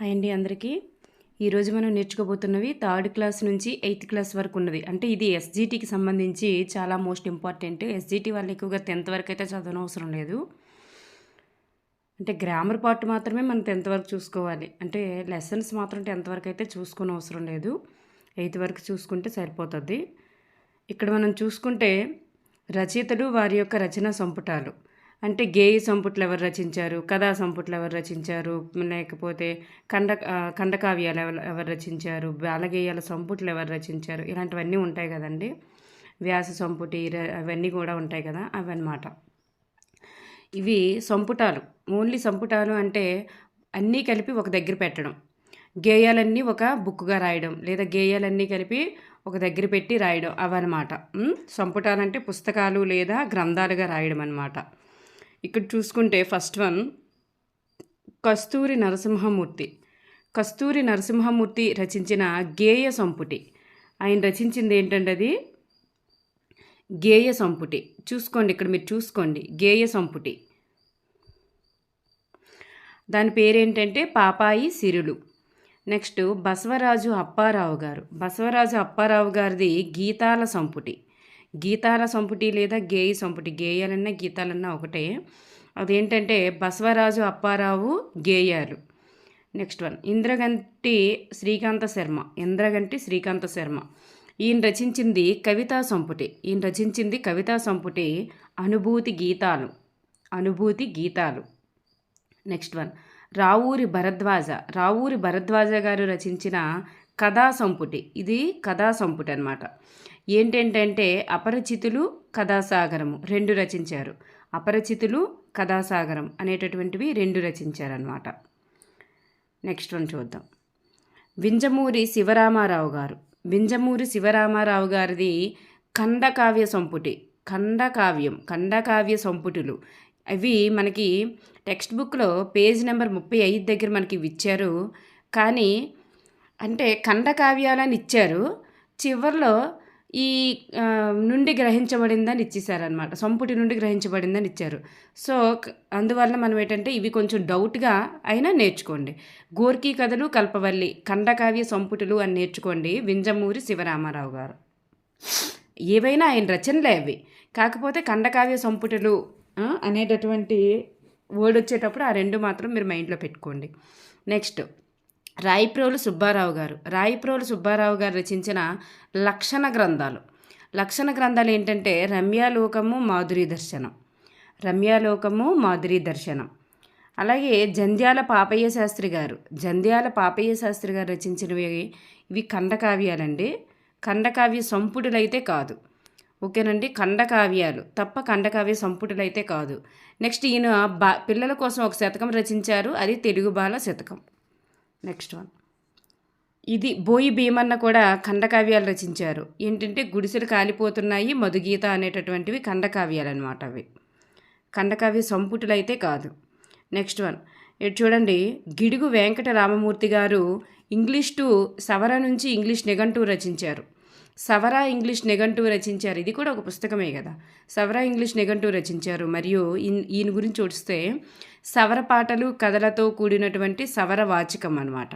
Hi అండి అందరికీ. ఈరోజు మనం నేర్చుకోబోతున్నవి థర్డ్ క్లాస్ నుంచి 8th క్లాస్ వరకు ఉన్నవి. అంటే ఇది ఎస్జిటికి సంబంధించి చాలా మోస్ట్ ఇంపార్టెంట్. ఎస్జిటి వాళ్ళు ఎక్కువగా 10th వరకు అయితే చదవనవసరం లేదు. అంటే గ్రామర్ పార్ట్ మాత్రమే మనం 10th వరకు చూసుకోవాలి. అంటే లెసన్స్ మాత్రం 10th వరకు అయితే చూసుకోని అవసరం లేదు. 8th వరకు చూసుకుంటే సరిపోతుంది. ఇక్కడ మనం చూసుకుంటే రచయితలు వారి యొక్క రచనా సంపుటాలు, అంటే గేయ సంపుట్లు ఎవరు రచించారు, కథా సంపుట్లు ఎవరు రచించారు, లేకపోతే ఖండకావ్యాలు ఎవరు రచించారు, బాలగేయాల సంపుట్లు ఎవరు రచించారు, ఇలాంటివన్నీ ఉంటాయి కదండి. వ్యాస సంపుటి అవన్నీ కూడా ఉంటాయి కదా, అవన్నమాట. ఇవి సంపుటాలు. ఓన్లీ సంపుటాలు అంటే అన్నీ కలిపి ఒక దగ్గర పెట్టడం, గేయాలన్నీ ఒక బుక్గా రాయడం, లేదా గేయాలన్నీ కలిపి ఒక దగ్గర పెట్టి రాయడం, అవన్నమాట. సంపుటాలంటే పుస్తకాలు లేదా గ్రంథాలుగా రాయడం అన్నమాట. ఇక్కడ చూసుకుంటే ఫస్ట్ వన్ కస్తూరి నరసింహమూర్తి. కస్తూరి నరసింహమూర్తి రచించిన గేయ సంపుటి. ఆయన రచించింది ఏంటంటే అది గేయ సంపుటి. చూసుకోండి, ఇక్కడ మీరు చూసుకోండి, గేయ సంపుటి. దాని పేరేంటంటే పాపాయి సిరులు. నెక్స్ట్ బసవరాజు అప్పారావు గారు. బసవరాజు అప్పారావు గారిది గీతాల సంపుటి. గీతాల సంపుటి లేదా గేయ సంపుటి. గేయాలన్నా గీతాలన్నా ఒకటే. అదేంటంటే బసవరాజు అప్పారావు గేయాలు. Next one Indraganti Srikanta Sharma. ఇంద్రగంటి శ్రీకాంత శర్మ. ఈయన రచించింది కవితా సంపుటి. కవితా సంపుటి అనుభూతి గీతాలు. అనుభూతి గీతాలు. Next one Ravuri Bharadwaja. రావూరి భరద్వాజ గారు రచించిన కథా సంపుటి. ఇది కథా సంపుటి అన్నమాట. ఏంటంటే అపరిచితులు, కథాసాగరము రెండు రచించారు. అపరిచితులు, కథాసాగరం అనేటటువంటివి రెండు రచించారనమాట. నెక్స్ట్ వన్ చూద్దాం. వింజమూరి శివరామారావు గారు. వింజమూరి శివరామారావు గారిది ఖండకావ్య సంపుటి. ఖండకావ్య సంపుటులు. అవి మనకి టెక్స్ట్ బుక్లో పేజ్ నెంబర్ 35 దగ్గర మనకి ఇచ్చారు. కానీ అంటే ఖండకావ్యాలని ఇచ్చారు, చివరిలో ఈ నుండి గ్రహించబడిందని ఇచ్చేసారనమాట. సంపుటి నుండి గ్రహించబడిందని ఇచ్చారు. సో అందువల్ల మనం ఏంటంటే ఇవి కొంచెం డౌట్గా అయినా నేర్చుకోండి. గోర్కీ కథలు, కల్పవల్లి, ఖండకావ్య సంపుటులు అని నేర్చుకోండి. వింజమూరి శివరామారావు గారు. ఏవైనా ఆయన రచనలే అవి. కాకపోతే ఖండకావ్య సంపుటులు అనేటటువంటి వర్డ్ వచ్చేటప్పుడు ఆ రెండు మాత్రం మీరు మైండ్లో పెట్టుకోండి. నెక్స్ట్ రాయిప్రోలు సుబ్బారావు గారు. రాయిప్రోలు సుబ్బారావు గారు రచించిన లక్షణ గ్రంథాలు. లక్షణ గ్రంథాలు ఏంటంటే రమ్యాలోకము, మాధురి దర్శనం. రమ్యాలోకము, మాధురి దర్శనం. అలాగే జంధ్యాల పాపయ్య శాస్త్రి గారు. జంధ్యాల పాపయ్య శాస్త్రి గారు రచించినవి ఇవి ఖండకావ్యాలండి. ఖండకావ్య సంపుటులైతే కాదు. ఓకేనండి, ఖండకావ్యాలు తప్ప ఖండకావ్య సంపుటులైతే కాదు. నెక్స్ట్ ఈయన పిల్లల కోసం ఒక శతకం రచించారు, అది తెలుగు బాల శతకం. నెక్స్ట్ వన్ ఇది బోయి భీమన్న కూడా ఖండకావ్యాలు రచించారు. ఏంటంటే గుడిసెలు కాలిపోతున్నాయి, మధుగీత అనేటటువంటివి ఖండకావ్యాలు అనమాట. అవి ఖండకావ్య సంపుటులు అయితే కాదు. నెక్స్ట్ వన్ ఇటు చూడండి. గిడుగు వెంకట రామమూర్తి గారు ఇంగ్లీష్ టు సవర నుంచి ఇంగ్లీష్ నిఘంటువు రచించారు. సవర ఇంగ్లీష్ నిఘంటువు రచించారు. ఇది కూడా ఒక పుస్తకమే కదా. సవర ఇంగ్లీష్ నిఘంటువు రచించారు. మరియు ఈయన గురించి చూస్తే సవర పాటలు, కథలతో కూడినటువంటి సవర వాచకం అన్నమాట.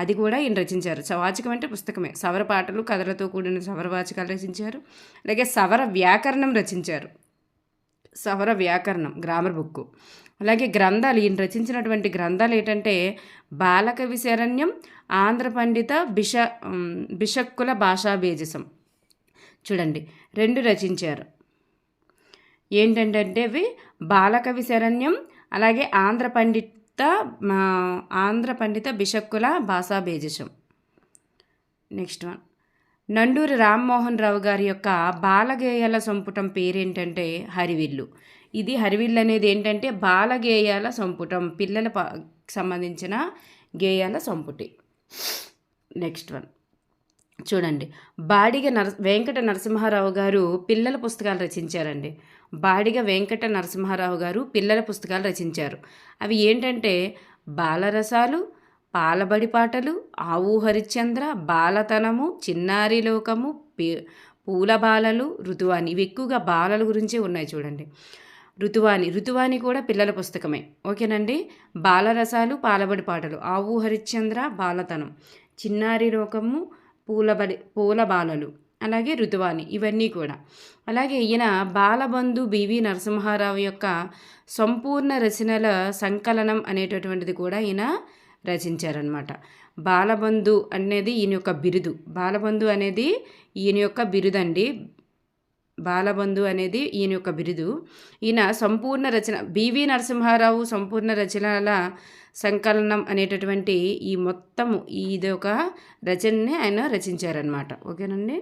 అది కూడా ఈయన రచించారు. వాచకం అంటే పుస్తకమే. సవర పాటలు, కథలతో కూడిన సవర వాచకాలు రచించారు. అలాగే సవర వ్యాకరణం రచించారు. సవర వ్యాకరణం గ్రామర్ బుక్. అలాగే గ్రంథాలు, ఈయన రచించినటువంటి గ్రంథాలు ఏంటంటే బాలకవి శరణ్యం, ఆంధ్ర పండిత బిషక్కుల భాషాబేజసం. చూడండి, రెండు రచించారు. ఏంటంటే అవి బాలకవి శరణ్యం, అలాగే ఆంధ్ర పండిత బిషక్కుల భాషాబేజసం. నెక్స్ట్ వన్ నండూరి రామ్మోహన్ రావు గారి యొక్క బాలగేయాల సంపుటం పేరేంటంటే హరివిల్లు. ఇది హరివిల్లు అనేది ఏంటంటే బాలగేయాల సంపుటం, పిల్లల సంబంధించిన గేయాల సంపుటి. నెక్స్ట్ వన్ చూడండి. బాడిగ వెంకట నరసింహారావు గారు పిల్లల పుస్తకాలు రచించారండి. బాడిగ వెంకట నరసింహారావు గారు పిల్లల పుస్తకాలు రచించారు. అవి ఏంటంటే బాలరసాలు, పాలబడి పాటలు, ఆవు హరిశ్చంద్ర, బాలతనము, చిన్నారి లోకము, పూల బాలలు, ఋతువాని. ఇవి ఎక్కువగా బాలల గురించే ఉన్నాయి చూడండి. ఋతువాణి కూడా పిల్లల పుస్తకమే. ఓకేనండి. బాలరసాలు, పాలబడి పాటలు, ఆవు హరిశ్చంద్ర, బాలతనం, చిన్నారి లోకము, పూల బాలలు, అలాగే ఋతువాణి, ఇవన్నీ కూడా. అలాగే ఈయన బాలబంధు బివి నరసింహారావు యొక్క సంపూర్ణ రచనల సంకలనం అనేటటువంటిది కూడా ఈయన రచించారనమాట. బాలబంధు అనేది ఈయన యొక్క బిరుదు. బాలబంధు అనేది ఈయన యొక్క బిరుదండి. బాలబంధు అనేది ఈయన యొక్క బిరుదు. ఈయన సంపూర్ణ రచన బివి నరసింహారావు సంపూర్ణ రచనల సంకలనం అనేటటువంటి ఈ మొత్తము ఇది ఒక రచనని ఆయన రచించారనమాట. ఓకేనండి.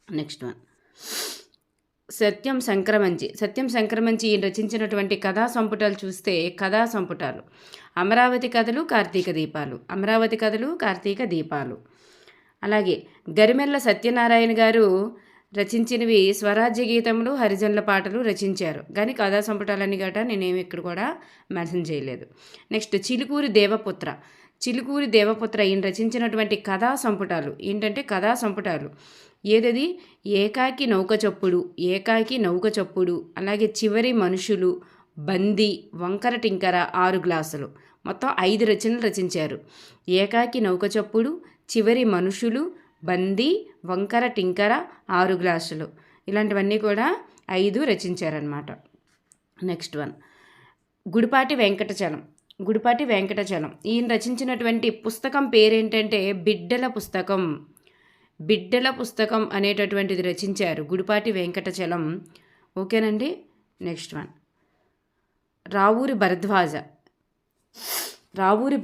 నెక్స్ట్ వన్ సత్యం సంక్రమంచి ఈయన రచించినటువంటి కథా సంపుటాలు చూస్తే కథా సంపుటాలు అమరావతి కథలు, కార్తీక దీపాలు. అలాగే గరిమెల్ల సత్యనారాయణ గారు రచించినవి స్వరాజ్య గీతములు, హరిజనుల పాటలు రచించారు. కానీ కథా సంపుటాలన్నీ గట నేనేమి ఇక్కడ కూడా మెన్షన్ చేయలేదు. నెక్స్ట్ చిలుకూరి దేవపుత్ర ఈయన రచించినటువంటి కథా సంపుటాలు ఏంటంటే కథా సంపుటాలు ఏదది ఏకాకి నౌక చప్పుడు, అలాగే చివరి మనుషులు, బందీ, వంకర టింకర, 6 గ్లాసులు, మొత్తం 5 రచనలు రచించారు. ఏకాకి నౌక చప్పుడు, చివరి మనుషులు, బందీ, వంకర టింకర, 6 గ్లాసులు, ఇలాంటివన్నీ కూడా 5 రచించారనమాట. నెక్స్ట్ వన్ గుడిపాటి వెంకటచలం ఈయన రచించినటువంటి పుస్తకం పేరేంటంటే బిడ్డల పుస్తకం అనేటటువంటిది రచించారు గుడిపాటి వెంకటచలం. ఓకేనండి. నెక్స్ట్ వన్ రావూరి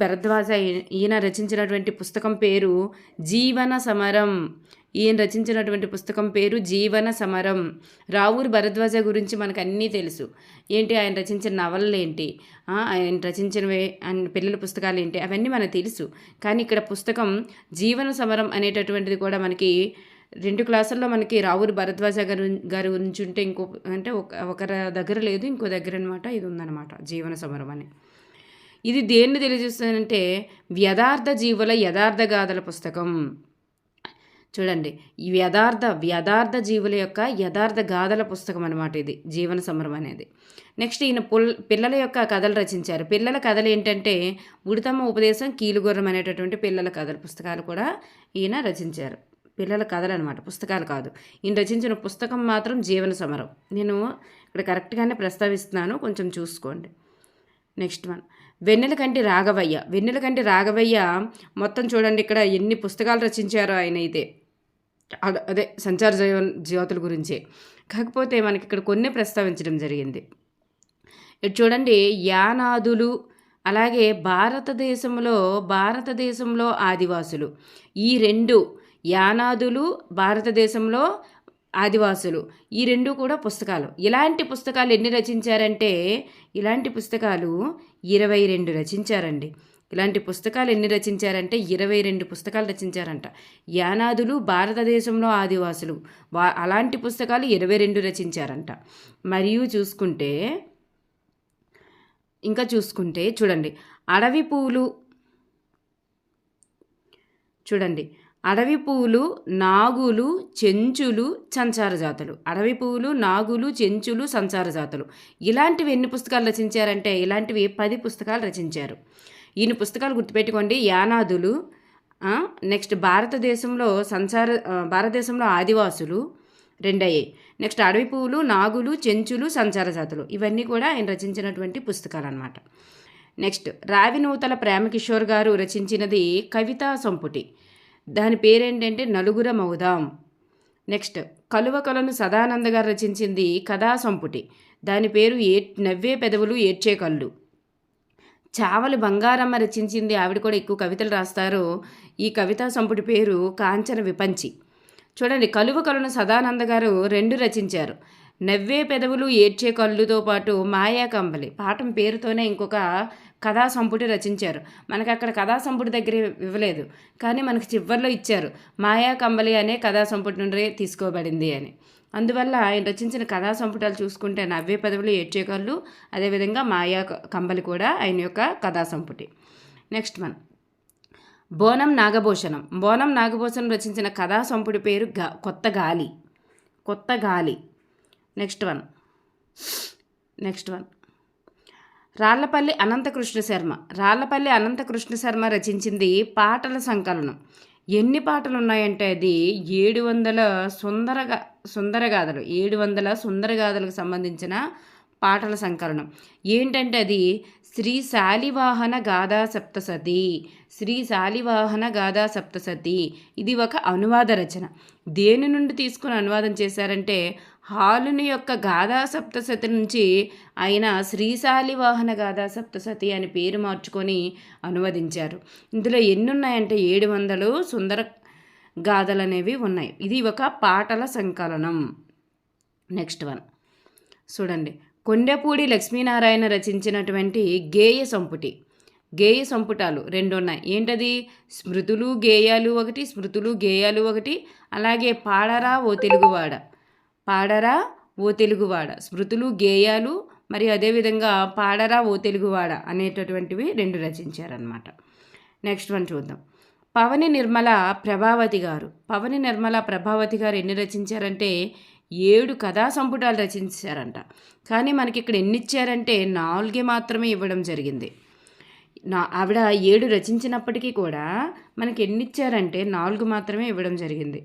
భరద్వాజ ఈయన రచించినటువంటి పుస్తకం పేరు జీవన సమరం. రావూరి భరద్వాజ గురించి మనకు అన్నీ తెలుసు. ఏంటి ఆయన రచించిన నవలలు ఏంటి, ఆయన రచించినవే పిల్లల పుస్తకాలు ఏంటి, అవన్నీ మనకు తెలుసు. కానీ ఇక్కడ పుస్తకం జీవన సమరం అనేటటువంటిది కూడా మనకి 2 క్లాసుల్లో మనకి రావూరి భరద్వాజ గారి గురించి ఉంటే ఒకరి దగ్గర లేదు, ఇంకో దగ్గర అనమాట ఇది ఉందన్నమాట జీవన సమరం అని. ఇది దేన్ని తెలియజేస్తుందంటే యథార్థ జీవుల యథార్థ గాథల పుస్తకం. చూడండి, ఈ యథార్థ జీవుల యొక్క యథార్థ గాథల పుస్తకం అనమాట ఇది జీవన సమరం అనేది. నెక్స్ట్ ఈయన పిల్లల యొక్క కథలు రచించారు. పిల్లల కథలు ఏంటంటే ఉడితమ్మ ఉపదేశం, కీలుగుర్రం అనేటటువంటి పిల్లల కథల పుస్తకాలు కూడా ఈయన రచించారు. పిల్లల కథలు అనమాట, పుస్తకాలు కాదు. ఈయన రచించిన పుస్తకం మాత్రం జీవన సమరం. నేను ఇక్కడ కరెక్ట్గానే ప్రస్తావిస్తున్నాను, కొంచెం చూసుకోండి. నెక్స్ట్ వన్ వెన్నెలకంటి రాఘవయ్య మొత్తం చూడండి ఇక్కడ ఎన్ని పుస్తకాలు రచించారో ఆయన అయితే. అదే సంచార జ్యోతుల గురించే, కాకపోతే మనకి ఇక్కడ కొన్ని ప్రస్తావించడం జరిగింది. ఇటు చూడండి యానాదులు, అలాగే భారతదేశంలో ఆదివాసులు, ఈ 2 యానాదులు, భారతదేశంలో ఆదివాసులు, ఈ 2 కూడా పుస్తకాలు. ఇలాంటి పుస్తకాలు ఎన్ని రచించారంటే ఇలాంటి పుస్తకాలు 22 రచించారండి. ఇలాంటి పుస్తకాలు ఎన్ని రచించారంటే 22 పుస్తకాలు రచించారంట. యానాదులు, భారతదేశంలో ఆదివాసులు, అలాంటి పుస్తకాలు 22 రచించారంట. మరియు చూసుకుంటే చూడండి అడవి పూలు, నాగులు, చెంచులు, సంచార జాతులు, ఇలాంటివి ఎన్ని పుస్తకాలు రచించారంటే ఇలాంటివి 10 పుస్తకాలు రచించారు. ఈయన పుస్తకాలు గుర్తుపెట్టుకోండి. యానాదులు, నెక్స్ట్ భారతదేశంలో ఆదివాసులు 2 అయ్యాయి. నెక్స్ట్ అడవి పువ్వులు, నాగులు, చెంచులు, సంచార జాతులు, ఇవన్నీ కూడా ఆయన రచించినటువంటి పుస్తకాలు అన్నమాట. నెక్స్ట్ రావినూతల ప్రేమకిషోర్ గారు రచించినది కవితా సంపుటి. దాని పేరేంటంటే నలుగుర మౌదాం. నెక్స్ట్ కలువకలను సదానంద గారు రచించింది కథా సంపుటి. దాని పేరు నవ్వే పెదవులు ఏడ్చే కళ్ళు. చావలి బంగారమ్మ రచించింది, ఆవిడ కూడా ఎక్కువ కవితలు రాస్తారు. ఈ కవితా సంపుటి పేరు కాంచన విపంచి. చూడండి కలువకలను సదానంద గారు 2 రచించారు. నవ్వే పెదవులు ఏడ్చే కళ్ళుతో పాటు మాయా కంబలి పాఠం పేరుతోనే ఇంకొక కథా సంపుటి రచించారు. మనకు అక్కడ కథా సంపుటి దగ్గర ఇవ్వలేదు, కానీ మనకు చివరిలో ఇచ్చారు మాయా కంబలి అనే కథా సంపుటి నుండి తీసుకోబడింది అని. అందువల్ల ఆయన రచించిన కథా సంపుటాలు చూసుకుంటే నవ్వే పెదవులు ఏడ్చే కళ్ళు, అదేవిధంగా మాయా కంబలి కూడా ఆయన యొక్క కథా సంపుటి. నెక్స్ట్ వన్ బోనం నాగభూషణం రచించిన కథా సంపుటి పేరు కొత్త గాలి. Next one next one Rallapalli Anantakrishna Sharma. Rallapalli Anantakrishna Sharma రచించింది పాటల సంకలనం. ఎన్ని పాటలు ఉన్నాయంటే అది 700 సుందరగాథలు 700 సుందరగాథలకు సంబంధించిన పాటల సంకలనం. ఏంటంటే అది శ్రీ శాలివాహన గాథా సప్తసతి. శ్రీ శాలివాహన గాథా సప్తసతి ఇది ఒక అనువాద రచన. దేని నుండి తీసుకుని అనువాదం చేశారంటే హాలుని యొక్క గాథా సప్తసతి నుంచి ఆయన శ్రీశాలివాహన గాథా సప్తసతి అని పేరు మార్చుకొని అనువదించారు. ఇందులో ఎన్ని ఉన్నాయంటే 700 సుందర గాథలు అనేవి ఉన్నాయి. ఇది ఒక పాటల సంకలనం. నెక్స్ట్ వన్ చూడండి, కొండెపూడి లక్ష్మీనారాయణ రచించినటువంటి గేయ సంపుటి. గేయ సంపుటాలు 2 ఉన్నాయి. ఏంటది? స్మృతులు గేయాలు ఒకటి, స్మృతులు గేయాలు ఒకటి, అలాగే పాడరా ఓ తెలుగువాడ. పాడరా ఓ తెలుగువాడ, స్మృతులు గేయాలు, మరియు అదేవిధంగా పాడరా ఓ తెలుగువాడ అనేటటువంటివి 2 రచించారనమాట. నెక్స్ట్ వన్ చూద్దాం. పవని నిర్మల ప్రభావతి గారు. పవని నిర్మల ప్రభావతి గారు ఎన్ని రచించారంటే 7 కథా సంపుటాలు రచించారంట. కానీ మనకి ఇక్కడ ఎన్ని ఇచ్చారంటే 4 మాత్రమే ఇవ్వడం జరిగింది. ఆవిడ 7 రచించినప్పటికీ కూడా మనకి ఎన్ని ఇచ్చారంటే 4 మాత్రమే ఇవ్వడం జరిగింది.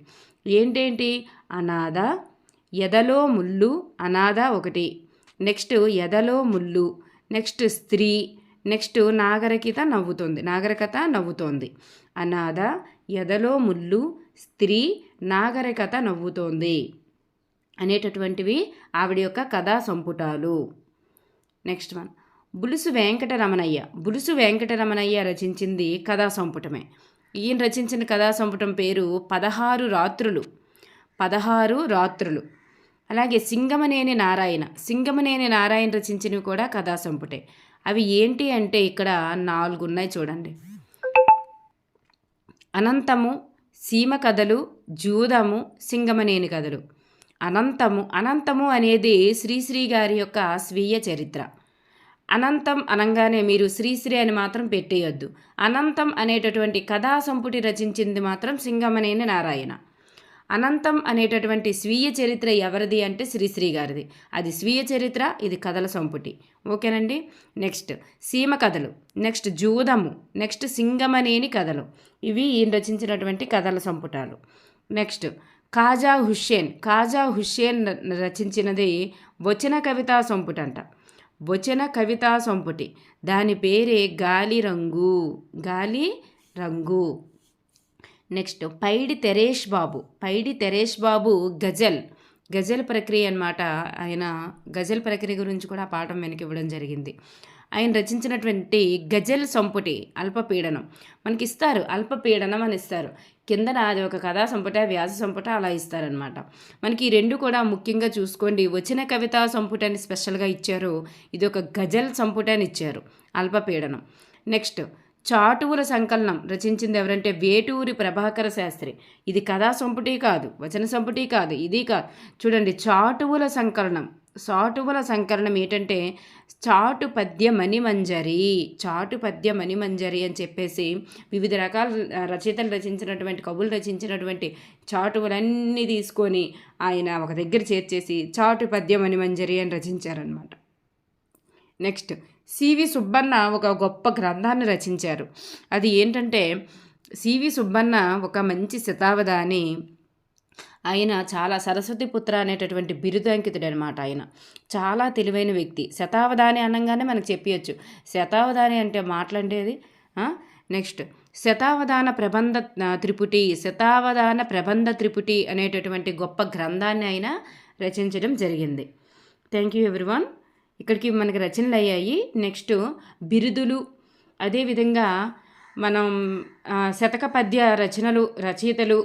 ఏంటేంటి? అనాథ, ఎదలో ముళ్ళు, అనాథ 1, నెక్స్ట్ ఎదలో ముళ్ళు, నెక్స్ట్ స్త్రీ, నెక్స్ట్ నాగరికత నవ్వుతోంది. అనాథ, ఎదలో ముళ్ళు, స్త్రీ, నాగరికత నవ్వుతోంది అనేటటువంటివి ఆవిడ యొక్క కథా సంపుటాలు. Next one Bulusu Venkataramanaiah. బులుసు వెంకటరమణయ్య రచించింది కథా సంపుటమే. ఈయన రచించిన కథా సంపుటం పేరు 16 రాత్రులు. 16 రాత్రులు. అలాగే సింగమనేని నారాయణ. సింగమనేని నారాయణ రచించినవి కూడా కథా సంపుటే. అవి ఏంటి అంటే ఇక్కడ 4 ఉన్నాయి చూడండి. అనంతము, సీమ కథలు, జూదము, సింగమనేని కథలు. అనంతము అనేది శ్రీశ్రీ గారి యొక్క స్వీయ చరిత్ర. అనంతం అనగానే మీరు శ్రీశ్రీ అని మాత్రం పెట్టేయొద్దు. అనంతం అనేటటువంటి కథా సంపుటి రచించింది మాత్రం సింగమనేని నారాయణ. అనంతం అనేటటువంటి స్వీయ చరిత్ర ఎవరిది అంటే శ్రీశ్రీ గారిది. అది స్వీయ చరిత్ర, ఇది కథల సంపుటి. ఓకేనండి. నెక్స్ట్ సీమ కథలు, నెక్స్ట్ జూదము, నెక్స్ట్ సింగమనేని కథలు. ఇవి ఈయన రచించినటువంటి కథల సంపుటాలు. నెక్స్ట్ ఖాజా హుస్సేన్ రచించినది వచన కవితా సంపుటంట. వచన కవితా సంపుటి. దాని పేరే గాలి రంగు. నెక్స్ట్ పైడి తెరేష్ బాబు గజల్ ప్రక్రియ అన్నమాట. ఆయన గజల్ ప్రక్రియ గురించి కూడా పాఠం వెనక్కి ఇవ్వడం జరిగింది. ఆయన రచించినటువంటి గజల్ సంపుటి అల్పపీడనం. మనకి ఇస్తారు అల్పపీడనం అని ఇస్తారు, కిందన అది ఒక కథా సంపుట, వ్యాస సంపుట అలా ఇస్తారనమాట. మనకి ఈ 2 కూడా ముఖ్యంగా చూసుకోండి. వచన కవితా సంపుటాన్ని స్పెషల్గా ఇచ్చారు, ఇది ఒక గజల్ సంపుట అని ఇచ్చారు, అల్పపీడనం. నెక్స్ట్ చాటువుల సంకలనం రచించింది ఎవరంటే వేటూరి ప్రభాకర శాస్త్రి. ఇది కథా సంపుటి కాదు, వచన సంపుటి కాదు, ఇది కాదు. చూడండి, చాటువుల సంకలనం ఏంటంటే చాటు పద్య మణిమంజరి అని చెప్పేసి వివిధ రకాల రచయితలు రచించినటువంటి, కవులు రచించినటువంటి చాటువులన్నీ తీసుకొని ఆయన ఒక దగ్గర చేర్చేసి చాటు పద్య మణిమంజరి అని రచించారనమాట. నెక్స్ట్ సివి సుబ్బన్న ఒక గొప్ప గ్రంథాన్ని రచించారు. అది ఏంటంటే సివి సుబ్బన్న ఒక మంచి శతావధాని. ఆయన చాలా సరస్వతి పుత్ర అనేటటువంటి బిరుదాంకితుడు అనమాట. ఆయన చాలా తెలివైన వ్యక్తి. శతావధాని అనగానే మనకు చెప్పవచ్చు, శతావధాని అంటే మాట్లాడేది. నెక్స్ట్ శతావధాన ప్రబంధ త్రిపుటి అనేటటువంటి గొప్ప గ్రంథాన్ని ఆయన రచించడం జరిగింది. Thank you everyone. ఇక్కడికి మనకి రచనలు అయ్యాయి. నెక్స్ట్ బిరుదులు, అదేవిధంగా మనం శతక పద్య రచయితలు,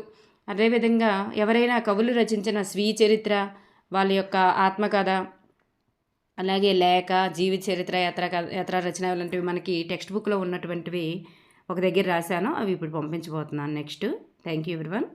అదేవిధంగా ఎవరైనా కవులు రచించిన స్వీయ చరిత్ర, వాళ్ళ యొక్క ఆత్మకథ, అలాగే లేఖ, జీవిత చరిత్ర, యాత్ర రచన లాంటివి మనకి టెక్స్ట్ బుక్లో ఉన్నటువంటివి ఒక దగ్గర రాశాను. అవి ఇప్పుడు పంపించబోతున్నాను నెక్స్ట్. Thank you everyone.